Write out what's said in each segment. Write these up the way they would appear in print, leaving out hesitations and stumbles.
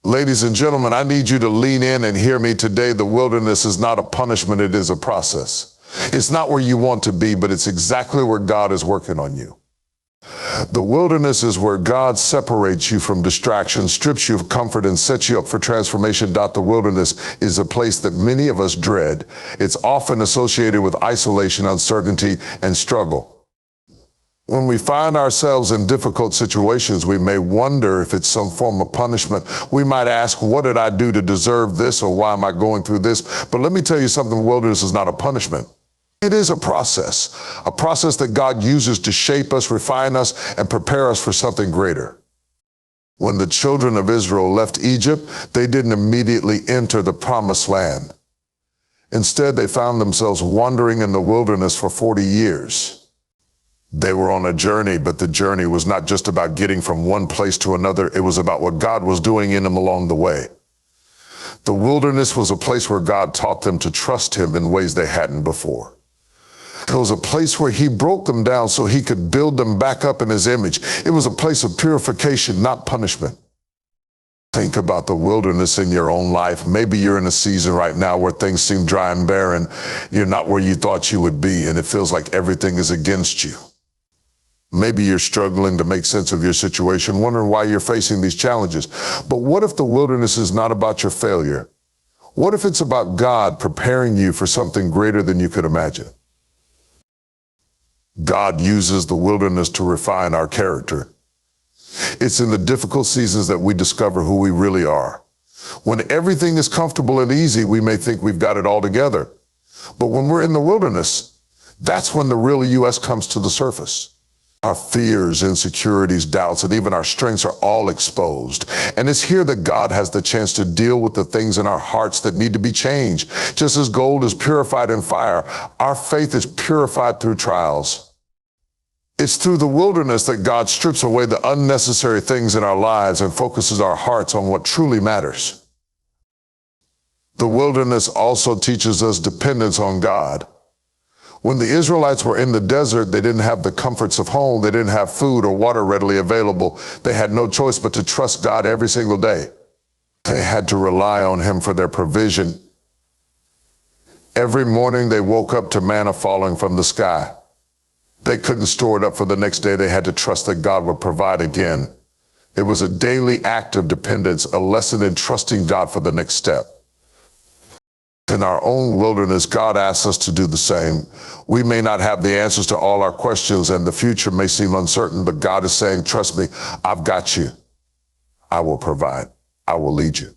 Ladies and gentlemen, I need you to lean in and hear me today. The wilderness is not a punishment, it is a process. It's not where you want to be, but it's exactly where God is working on you. The wilderness is where God separates you from distraction, strips you of comfort, and sets you up for transformation. The wilderness is a place that many of us dread. It's often associated with isolation, uncertainty, and struggle. When we find ourselves in difficult situations, we may wonder if it's some form of punishment. We might ask, what did I do to deserve this, or why am I going through this? But let me tell you something, the wilderness is not a punishment. It is a process that God uses to shape us, refine us, and prepare us for something greater. When the children of Israel left Egypt, they didn't immediately enter the promised land. Instead, they found themselves wandering in the wilderness for 40 years. They were on a journey, but the journey was not just about getting from one place to another. It was about what God was doing in them along the way. The wilderness was a place where God taught them to trust him in ways they hadn't before. It was a place where he broke them down so he could build them back up in his image. It was a place of purification, not punishment. Think about the wilderness in your own life. Maybe you're in a season right now where things seem dry and barren. You're not where you thought you would be, and it feels like everything is against you. Maybe you're struggling to make sense of your situation, wondering why you're facing these challenges. But what if the wilderness is not about your failure? What if it's about God preparing you for something greater than you could imagine? God uses the wilderness to refine our character. It's in the difficult seasons that we discover who we really are. When everything is comfortable and easy, we may think we've got it all together. But when we're in the wilderness, that's when the real us comes to the surface. Our fears, insecurities, doubts, and even our strengths are all exposed. And it's here that God has the chance to deal with the things in our hearts that need to be changed. Just as gold is purified in fire, our faith is purified through trials. It's through the wilderness that God strips away the unnecessary things in our lives and focuses our hearts on what truly matters. The wilderness also teaches us dependence on God. When the Israelites were in the desert, they didn't have the comforts of home. They didn't have food or water readily available. They had no choice but to trust God every single day. They had to rely on him for their provision. Every morning they woke up to manna falling from the sky. They couldn't store it up for the next day. They had to trust that God would provide again. It was a daily act of dependence, a lesson in trusting God for the next step. In our own wilderness, God asks us to do the same. We may not have the answers to all our questions, and the future may seem uncertain, but God is saying, trust me, I've got you. I will provide. I will lead you.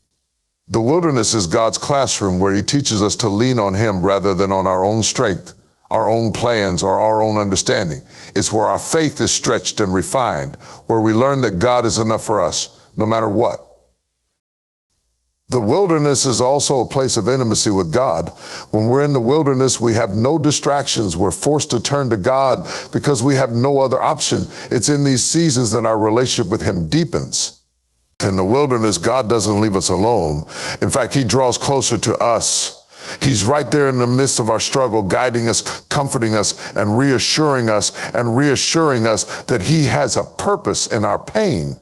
The wilderness is God's classroom where he teaches us to lean on him rather than on our own strength, our own plans, or our own understanding. It's where our faith is stretched and refined, where we learn that God is enough for us, no matter what. The wilderness is also a place of intimacy with God. When we're in the wilderness, we have no distractions. We're forced to turn to God because we have no other option. It's in these seasons that our relationship with him deepens. In the wilderness, God doesn't leave us alone. In fact, he draws closer to us. He's right there in the midst of our struggle, guiding us, comforting us, and reassuring us that he has a purpose in our pain.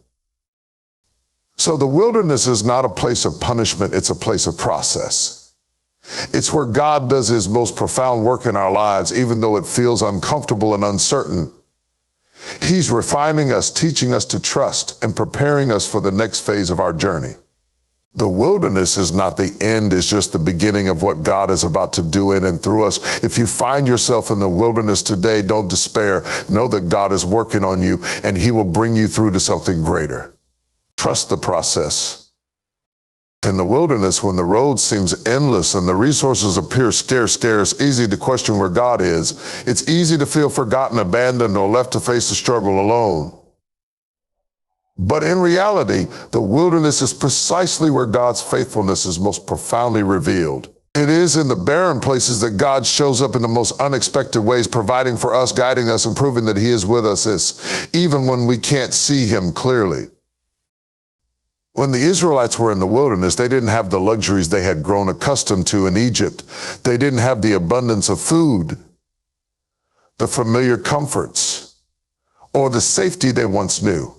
So the wilderness is not a place of punishment, it's a place of process. It's where God does his most profound work in our lives, even though it feels uncomfortable and uncertain. He's refining us, teaching us to trust, and preparing us for the next phase of our journey. The wilderness is not the end, it's just the beginning of what God is about to do in and through us. If you find yourself in the wilderness today, don't despair. Know that God is working on you, and he will bring you through to something greater. Trust the process. In the wilderness, when the road seems endless and the resources appear scarce, it's easy to question where God is. It's easy to feel forgotten, abandoned, or left to face the struggle alone. But in reality, the wilderness is precisely where God's faithfulness is most profoundly revealed. It is in the barren places that God shows up in the most unexpected ways, providing for us, guiding us, and proving that he is with us, even when we can't see him clearly. When the Israelites were in the wilderness, they didn't have the luxuries they had grown accustomed to in Egypt. They didn't have the abundance of food, the familiar comforts, or the safety they once knew.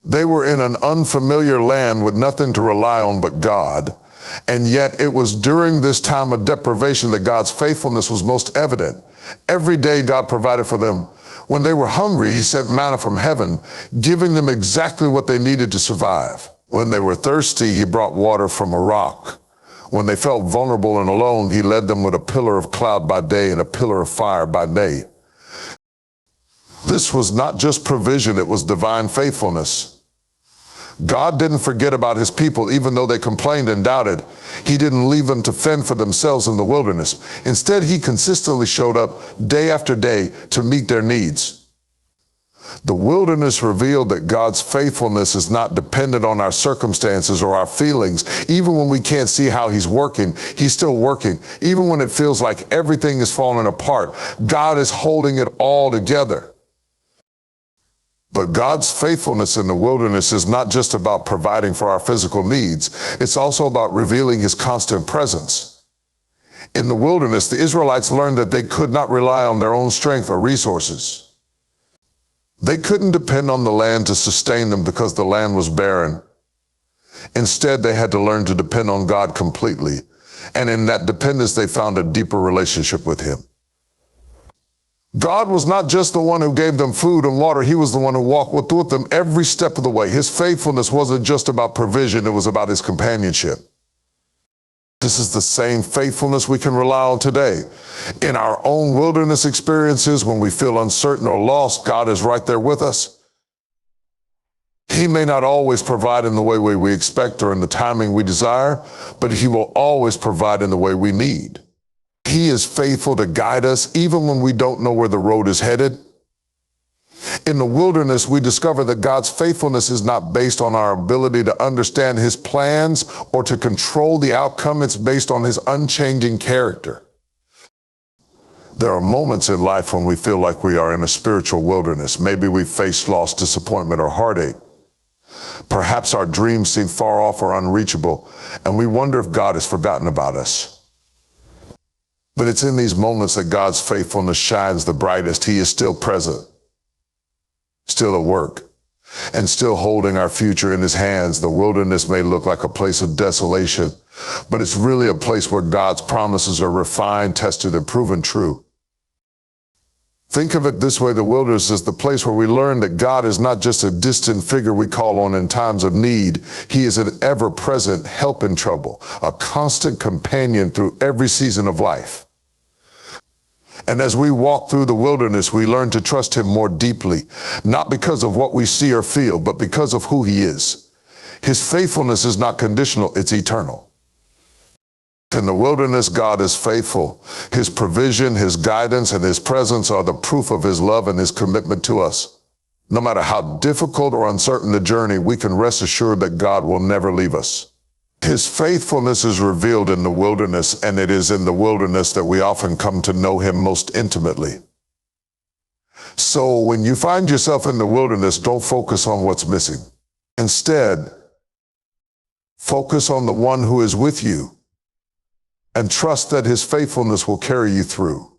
They were in an unfamiliar land with nothing to rely on but God. And yet it was during this time of deprivation that God's faithfulness was most evident. Every day God provided for them. When they were hungry, he sent manna from heaven, giving them exactly what they needed to survive. When they were thirsty, he brought water from a rock. When they felt vulnerable and alone, he led them with a pillar of cloud by day and a pillar of fire by night. This was not just provision, it was divine faithfulness. God didn't forget about his people, even though they complained and doubted. He didn't leave them to fend for themselves in the wilderness. Instead, he consistently showed up day after day to meet their needs. The wilderness revealed that God's faithfulness is not dependent on our circumstances or our feelings. Even when we can't see how he's working, he's still working. Even when it feels like everything is falling apart, God is holding it all together. But God's faithfulness in the wilderness is not just about providing for our physical needs. It's also about revealing his constant presence. In the wilderness, the Israelites learned that they could not rely on their own strength or resources. They couldn't depend on the land to sustain them because the land was barren. Instead, they had to learn to depend on God completely. And in that dependence, they found a deeper relationship with him. God was not just the one who gave them food and water. He was the one who walked with them every step of the way. His faithfulness wasn't just about provision. It was about his companionship. This is the same faithfulness we can rely on today. In our own wilderness experiences, when we feel uncertain or lost, God is right there with us. He may not always provide in the way we expect or in the timing we desire, but he will always provide in the way we need. He is faithful to guide us even when we don't know where the road is headed. In the wilderness, we discover that God's faithfulness is not based on our ability to understand his plans or to control the outcome. It's based on his unchanging character. There are moments in life when we feel like we are in a spiritual wilderness. Maybe we face loss, disappointment, or heartache. Perhaps our dreams seem far off or unreachable, and we wonder if God has forgotten about us. But it's in these moments that God's faithfulness shines the brightest. He is still present, still at work, and still holding our future in his hands. The wilderness may look like a place of desolation, but it's really a place where God's promises are refined, tested, and proven true. Think of it this way: the wilderness is the place where we learn that God is not just a distant figure we call on in times of need. He is an ever-present help in trouble, a constant companion through every season of life. And as we walk through the wilderness, we learn to trust him more deeply, not because of what we see or feel, but because of who he is. His faithfulness is not conditional, it's eternal. In the wilderness, God is faithful. His provision, his guidance, and his presence are the proof of his love and his commitment to us. No matter how difficult or uncertain the journey, we can rest assured that God will never leave us. His faithfulness is revealed in the wilderness, and it is in the wilderness that we often come to know him most intimately. So when you find yourself in the wilderness, don't focus on what's missing. Instead, focus on the one who is with you and trust that his faithfulness will carry you through.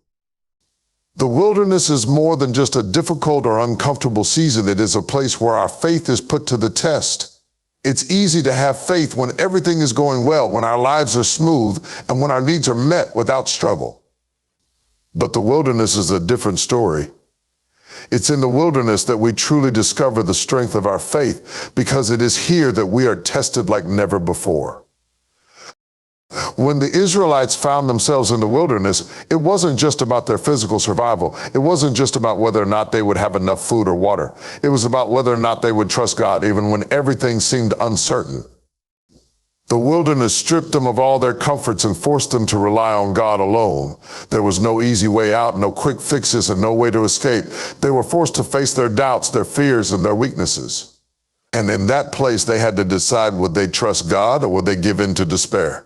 The wilderness is more than just a difficult or uncomfortable season. It is a place where our faith is put to the test. It's easy to have faith when everything is going well, when our lives are smooth, and when our needs are met without struggle. But the wilderness is a different story. It's in the wilderness that we truly discover the strength of our faith, because it is here that we are tested like never before. When the Israelites found themselves in the wilderness, it wasn't just about their physical survival. It wasn't just about whether or not they would have enough food or water. It was about whether or not they would trust God, even when everything seemed uncertain. The wilderness stripped them of all their comforts and forced them to rely on God alone. There was no easy way out, no quick fixes, and no way to escape. They were forced to face their doubts, their fears, and their weaknesses. And in that place, they had to decide, would they trust God or would they give in to despair?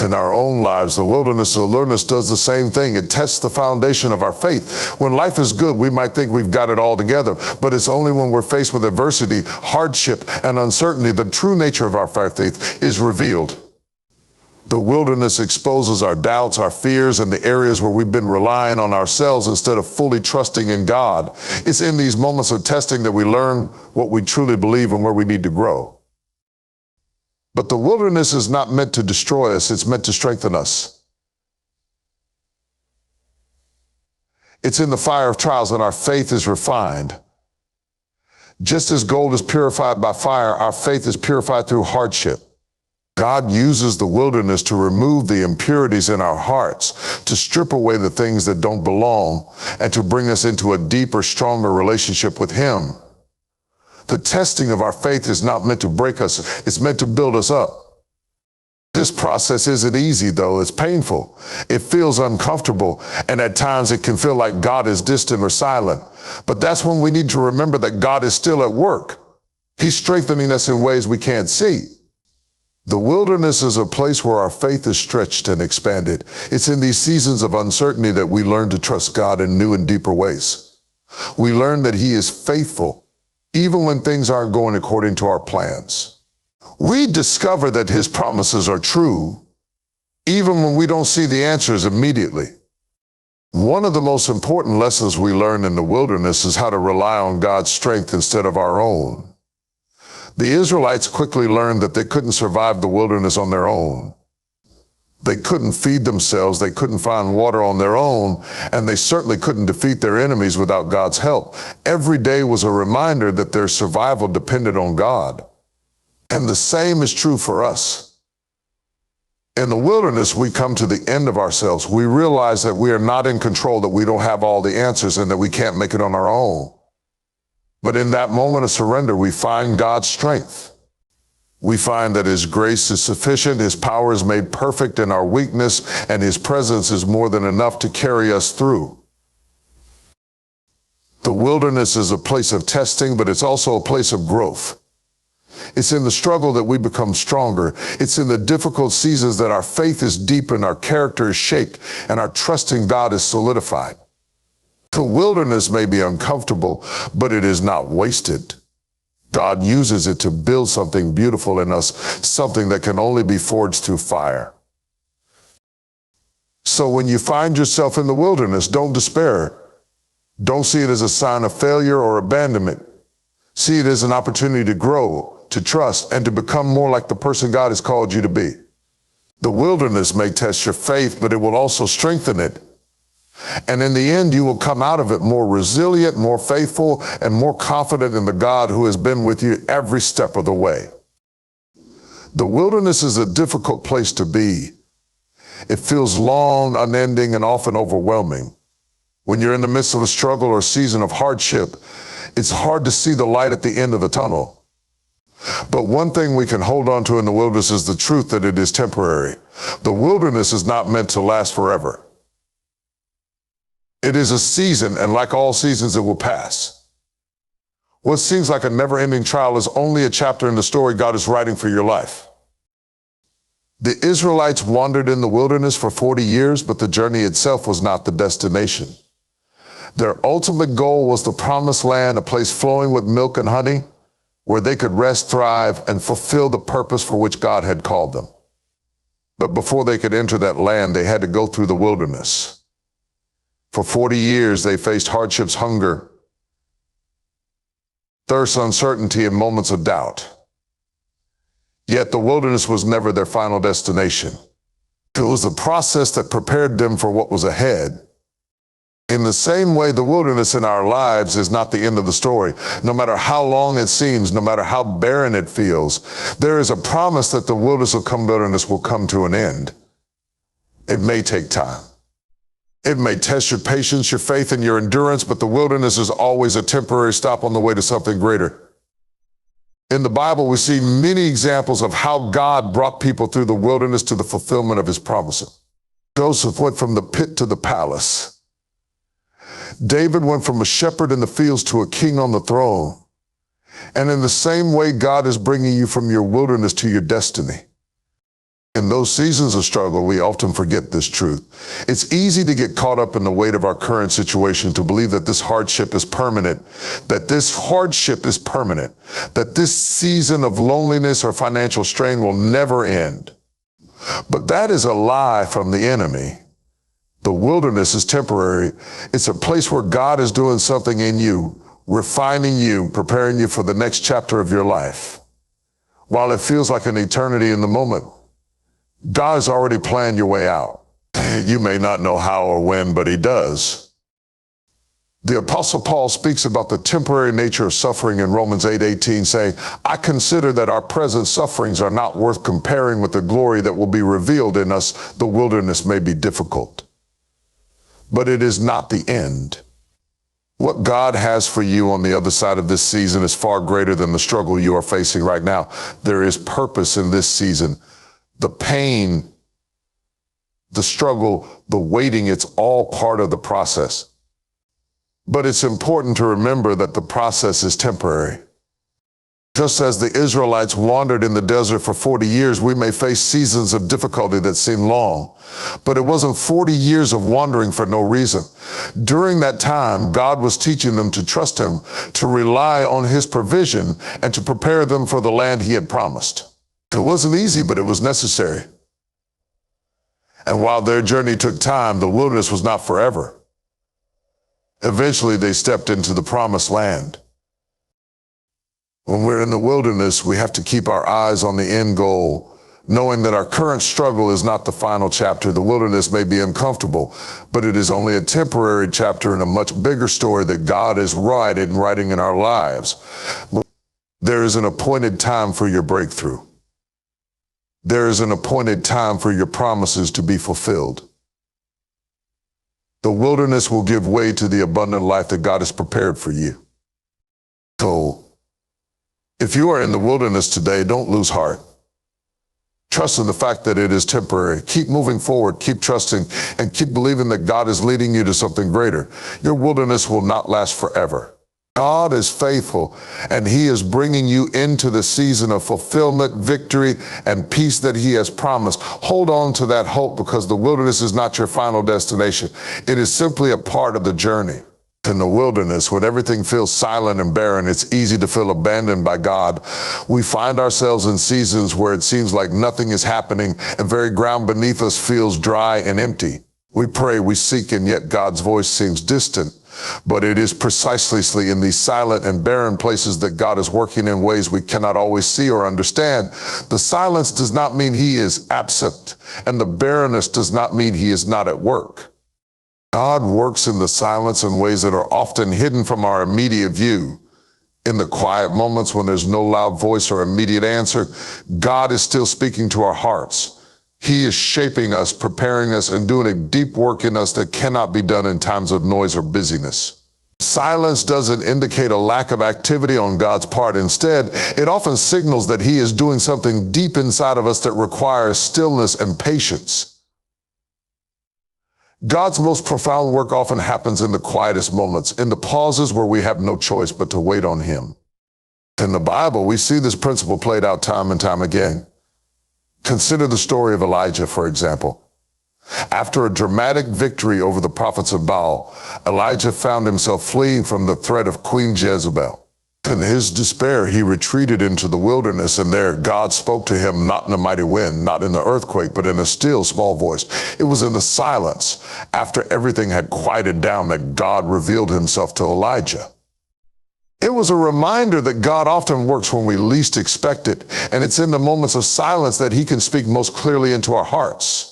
In our own lives, the wilderness does the same thing. It tests the foundation of our faith. When life is good, we might think we've got it all together, but it's only when we're faced with adversity, hardship, and uncertainty, the true nature of our faith is revealed. The wilderness exposes our doubts, our fears, and the areas where we've been relying on ourselves instead of fully trusting in God. It's in these moments of testing that we learn what we truly believe and where we need to grow. But the wilderness is not meant to destroy us, it's meant to strengthen us. It's in the fire of trials that our faith is refined. Just as gold is purified by fire, our faith is purified through hardship. God uses the wilderness to remove the impurities in our hearts, to strip away the things that don't belong, and to bring us into a deeper, stronger relationship with Him. The testing of our faith is not meant to break us, it's meant to build us up. This process isn't easy, though. It's painful. It feels uncomfortable, and at times it can feel like God is distant or silent. But that's when we need to remember that God is still at work. He's strengthening us in ways we can't see. The wilderness is a place where our faith is stretched and expanded. It's in these seasons of uncertainty that we learn to trust God in new and deeper ways. We learn that He is faithful, even when things aren't going according to our plans. We discover that His promises are true, even when we don't see the answers immediately. One of the most important lessons we learn in the wilderness is how to rely on God's strength instead of our own. The Israelites quickly learned that they couldn't survive the wilderness on their own. They couldn't feed themselves, they couldn't find water on their own, and they certainly couldn't defeat their enemies without God's help. Every day was a reminder that their survival depended on God. And the same is true for us. In the wilderness, we come to the end of ourselves. We realize that we are not in control, that we don't have all the answers, and that we can't make it on our own. But in that moment of surrender, we find God's strength. We find that His grace is sufficient, His power is made perfect in our weakness, and His presence is more than enough to carry us through. The wilderness is a place of testing, but it's also a place of growth. It's in the struggle that we become stronger. It's in the difficult seasons that our faith is deepened, our character is shaped, and our trust in God is solidified. The wilderness may be uncomfortable, but it is not wasted. God uses it to build something beautiful in us, something that can only be forged through fire. So when you find yourself in the wilderness, don't despair. Don't see it as a sign of failure or abandonment. See it as an opportunity to grow, to trust, and to become more like the person God has called you to be. The wilderness may test your faith, but it will also strengthen it. And in the end, you will come out of it more resilient, more faithful, and more confident in the God who has been with you every step of the way. The wilderness is a difficult place to be. It feels long, unending, and often overwhelming. When you're in the midst of a struggle or season of hardship, it's hard to see the light at the end of the tunnel. But one thing we can hold on to in the wilderness is the truth that it is temporary. The wilderness is not meant to last forever. It is a season, and like all seasons, it will pass. What seems like a never-ending trial is only a chapter in the story God is writing for your life. The Israelites wandered in the wilderness for 40 years, but the journey itself was not the destination. Their ultimate goal was the promised land, a place flowing with milk and honey, where they could rest, thrive, and fulfill the purpose for which God had called them. But before they could enter that land, they had to go through the wilderness. For 40 years, they faced hardships, hunger, thirst, uncertainty, and moments of doubt. Yet the wilderness was never their final destination. It was the process that prepared them for what was ahead. In the same way, the wilderness in our lives is not the end of the story. No matter how long it seems, no matter how barren it feels, there is a promise that the wilderness will come to an end. It may take time. It may test your patience, your faith, and your endurance, but the wilderness is always a temporary stop on the way to something greater. In the Bible, we see many examples of how God brought people through the wilderness to the fulfillment of His promises. Joseph went from the pit to the palace. David went from a shepherd in the fields to a king on the throne. And in the same way, God is bringing you from your wilderness to your destiny. In those seasons of struggle, we often forget this truth. It's easy to get caught up in the weight of our current situation, to believe that this hardship is permanent, that this season of loneliness or financial strain will never end. But that is a lie from the enemy. The wilderness is temporary. It's a place where God is doing something in you, refining you, preparing you for the next chapter of your life. While it feels like an eternity in the moment, God has already planned your way out. You may not know how or when, but he does. The Apostle Paul speaks about the temporary nature of suffering in Romans 8:18, saying, I consider that our present sufferings are not worth comparing with the glory that will be revealed in us. The wilderness may be difficult, but it is not the end. What God has for you on the other side of this season is far greater than the struggle you are facing right now. There is purpose in this season. The pain, the struggle, the waiting, it's all part of the process. But it's important to remember that the process is temporary. Just as the Israelites wandered in the desert for 40 years, we may face seasons of difficulty that seem long. But it wasn't 40 years of wandering for no reason. During that time, God was teaching them to trust him, to rely on his provision, and to prepare them for the land he had promised. It wasn't easy, but it was necessary. And while their journey took time, the wilderness was not forever. Eventually, they stepped into the promised land. When we're in the wilderness, we have to keep our eyes on the end goal, knowing that our current struggle is not the final chapter. The wilderness may be uncomfortable, but it is only a temporary chapter in a much bigger story that God is writing in our lives. There is an appointed time for your breakthrough. There is an appointed time for your promises to be fulfilled. The wilderness will give way to the abundant life that God has prepared for you. So, if you are in the wilderness today, don't lose heart. Trust in the fact that it is temporary. Keep moving forward, keep trusting, and keep believing that God is leading you to something greater. Your wilderness will not last forever. God is faithful, and he is bringing you into the season of fulfillment, victory, and peace that he has promised. Hold on to that hope, because the wilderness is not your final destination. It is simply a part of the journey. In the wilderness, when everything feels silent and barren, it's easy to feel abandoned by God. We find ourselves in seasons where it seems like nothing is happening, and very ground beneath us feels dry and empty. We pray, we seek, and yet God's voice seems distant. But it is precisely in these silent and barren places that God is working in ways we cannot always see or understand. The silence does not mean he is absent, and the barrenness does not mean he is not at work. God works in the silence in ways that are often hidden from our immediate view. In the quiet moments when there's no loud voice or immediate answer, God is still speaking to our hearts. He is shaping us, preparing us, and doing a deep work in us that cannot be done in times of noise or busyness. Silence doesn't indicate a lack of activity on God's part. Instead, it often signals that he is doing something deep inside of us that requires stillness and patience. God's most profound work often happens in the quietest moments, in the pauses where we have no choice but to wait on him. In the Bible, we see this principle played out time and time again. Consider the story of Elijah, for example. After a dramatic victory over the prophets of Baal, Elijah found himself fleeing from the threat of Queen Jezebel. In his despair, he retreated into the wilderness, and there God spoke to him, not in a mighty wind, not in the earthquake, but in a still small voice. It was in the silence, after everything had quieted down, that God revealed himself to Elijah. It was a reminder that God often works when we least expect it, and it's in the moments of silence that he can speak most clearly into our hearts.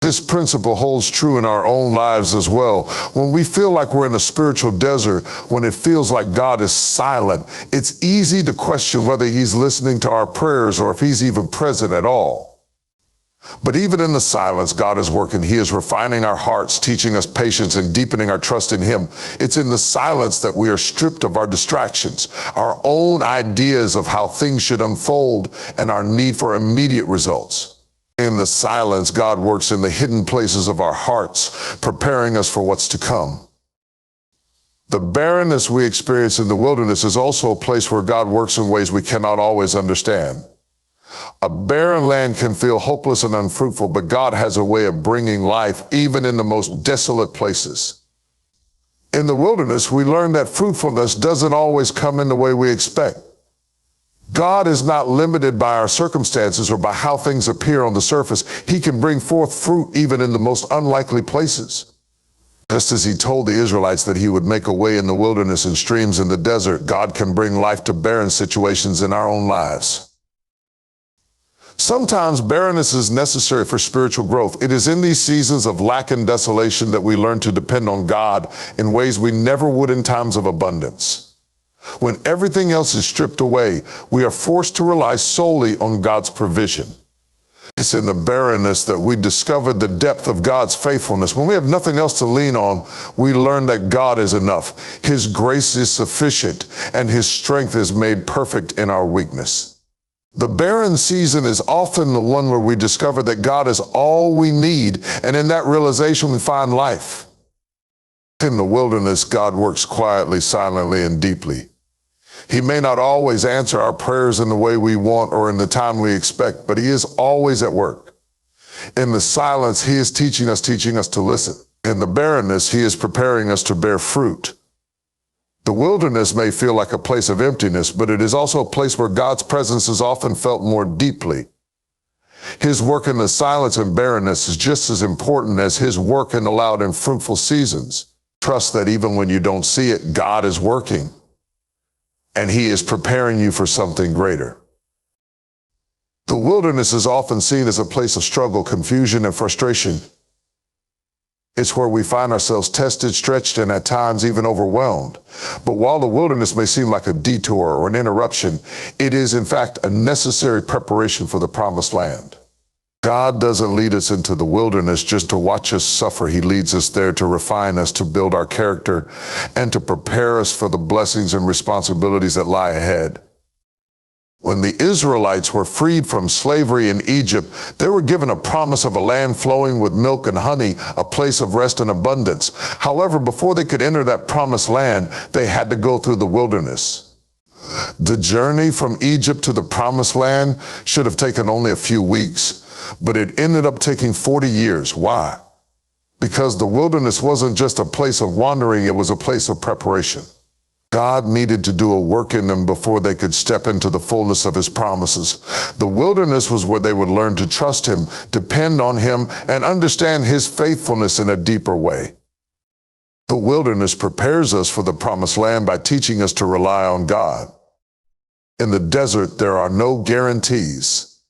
This principle holds true in our own lives as well. When we feel like we're in a spiritual desert, when it feels like God is silent, it's easy to question whether he's listening to our prayers or if he's even present at all. But even in the silence, God is working. He is refining our hearts, teaching us patience, and deepening our trust in him. It's in the silence that we are stripped of our distractions, our own ideas of how things should unfold, and our need for immediate results. In the silence, God works in the hidden places of our hearts, preparing us for what's to come. The barrenness we experience in the wilderness is also a place where God works in ways we cannot always understand. A barren land can feel hopeless and unfruitful, but God has a way of bringing life even in the most desolate places. In the wilderness, we learn that fruitfulness doesn't always come in the way we expect. God is not limited by our circumstances or by how things appear on the surface. He can bring forth fruit even in the most unlikely places. Just as he told the Israelites that he would make a way in the wilderness and streams in the desert, God can bring life to barren situations in our own lives. Sometimes barrenness is necessary for spiritual growth. It is in these seasons of lack and desolation that we learn to depend on God in ways we never would in times of abundance. When everything else is stripped away, we are forced to rely solely on God's provision. It's in the barrenness that we discover the depth of God's faithfulness. When we have nothing else to lean on, we learn that God is enough. His grace is sufficient, and His strength is made perfect in our weakness. The barren season is often the one where we discover that God is all we need, and in that realization we find life. In the wilderness, God works quietly, silently, and deeply. He may not always answer our prayers in the way we want or in the time we expect, but He is always at work. In the silence, He is teaching us to listen. In the barrenness, He is preparing us to bear fruit. The wilderness may feel like a place of emptiness, but it is also a place where God's presence is often felt more deeply. His work in the silence and barrenness is just as important as His work in the loud and fruitful seasons. Trust that even when you don't see it, God is working, and He is preparing you for something greater. The wilderness is often seen as a place of struggle, confusion, and frustration. It's where we find ourselves tested, stretched, and at times even overwhelmed. But while the wilderness may seem like a detour or an interruption, it is in fact a necessary preparation for the promised land. God doesn't lead us into the wilderness just to watch us suffer. He leads us there to refine us, to build our character, and to prepare us for the blessings and responsibilities that lie ahead. When the Israelites were freed from slavery in Egypt, they were given a promise of a land flowing with milk and honey, a place of rest and abundance. However, before they could enter that promised land, they had to go through the wilderness. The journey from Egypt to the promised land should have taken only a few weeks, but it ended up taking 40 years. Why? Because the wilderness wasn't just a place of wandering, it was a place of preparation. God needed to do a work in them before they could step into the fullness of His promises. The wilderness was where they would learn to trust Him, depend on Him, and understand His faithfulness in a deeper way. The wilderness prepares us for the promised land by teaching us to rely on God. In the desert, there are no guarantees.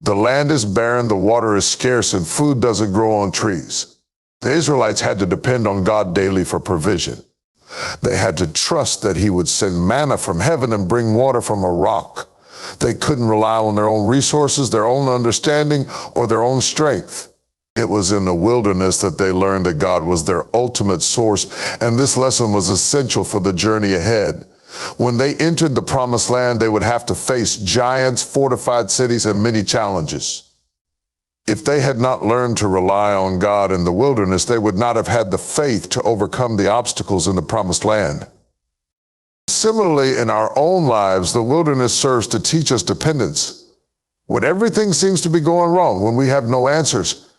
The land is barren, the water is scarce, and food doesn't grow on trees. The Israelites had to depend on God daily for provision. They had to trust that He would send manna from heaven and bring water from a rock. They couldn't rely on their own resources, their own understanding, or their own strength. It was in the wilderness that they learned that God was their ultimate source, and this lesson was essential for the journey ahead. When they entered the promised land, they would have to face giants, fortified cities, and many challenges. If they had not learned to rely on God in the wilderness, they would not have had the faith to overcome the obstacles in the promised land. Similarly, in our own lives, the wilderness serves to teach us dependence. When everything seems to be going wrong, when we have no answers,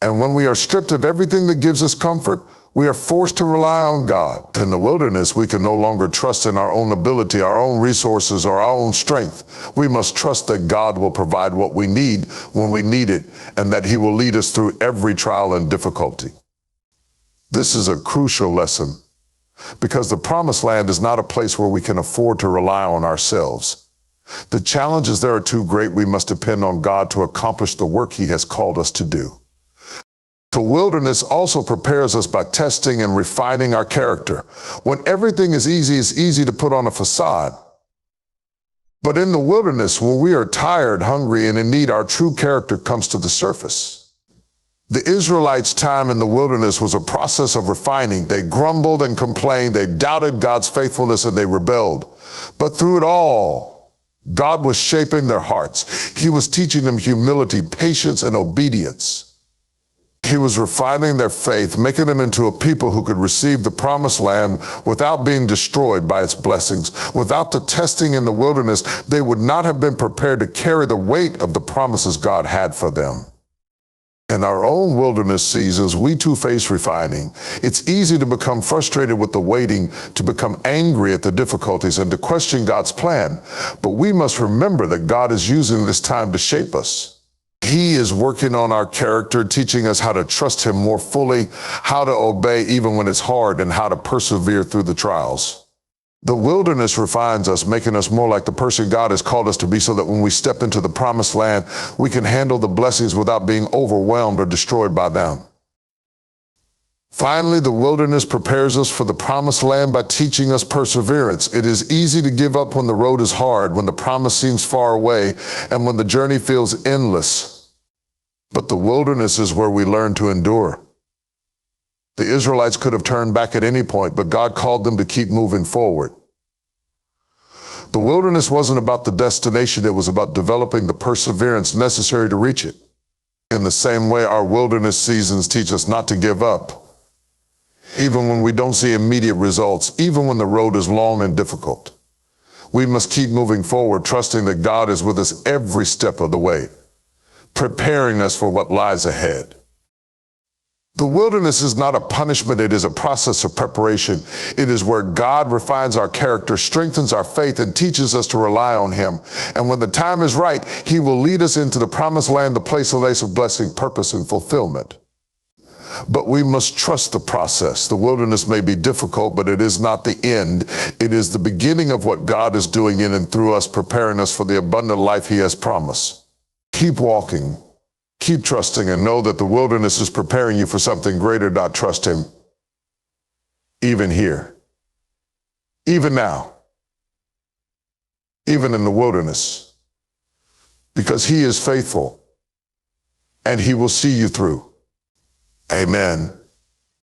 and when we are stripped of everything that gives us comfort, we are forced to rely on God. In the wilderness, we can no longer trust in our own ability, our own resources, or our own strength. We must trust that God will provide what we need when we need it, and that He will lead us through every trial and difficulty. This is a crucial lesson, because the promised land is not a place where we can afford to rely on ourselves. The challenges there are too great. We must depend on God to accomplish the work He has called us to do. The wilderness also prepares us by testing and refining our character. When everything is easy, it's easy to put on a facade. But in the wilderness, when we are tired, hungry, and in need, our true character comes to the surface. The Israelites' time in the wilderness was a process of refining. They grumbled and complained. They doubted God's faithfulness and they rebelled. But through it all, God was shaping their hearts. He was teaching them humility, patience, and obedience. He was refining their faith, making them into a people who could receive the promised land without being destroyed by its blessings. Without the testing in the wilderness, they would not have been prepared to carry the weight of the promises God had for them. In our own wilderness seasons, we too face refining. It's easy to become frustrated with the waiting, to become angry at the difficulties, and to question God's plan. But we must remember that God is using this time to shape us. He is working on our character, teaching us how to trust Him more fully, how to obey even when it's hard, and how to persevere through the trials. The wilderness refines us, making us more like the person God has called us to be, so that when we step into the promised land, we can handle the blessings without being overwhelmed or destroyed by them. Finally, the wilderness prepares us for the promised land by teaching us perseverance. It is easy to give up when the road is hard, when the promise seems far away, and when the journey feels endless. But the wilderness is where we learn to endure. The Israelites could have turned back at any point, but God called them to keep moving forward. The wilderness wasn't about the destination, it was about developing the perseverance necessary to reach it. In the same way, our wilderness seasons teach us not to give up, even when we don't see immediate results, even when the road is long and difficult. We must keep moving forward, trusting that God is with us every step of the way, preparing us for what lies ahead. The wilderness is not a punishment, it is a process of preparation. It is where God refines our character, strengthens our faith, and teaches us to rely on Him. And when the time is right, He will lead us into the promised land, the place of blessing, purpose, and fulfillment. But we must trust the process. The wilderness may be difficult, but it is not the end. It is the beginning of what God is doing in and through us, preparing us for the abundant life He has promised. Keep walking. Keep trusting, and know that the wilderness is preparing you for something greater. Trust Him, even here, even now, even in the wilderness, because He is faithful and He will see you through. Amen.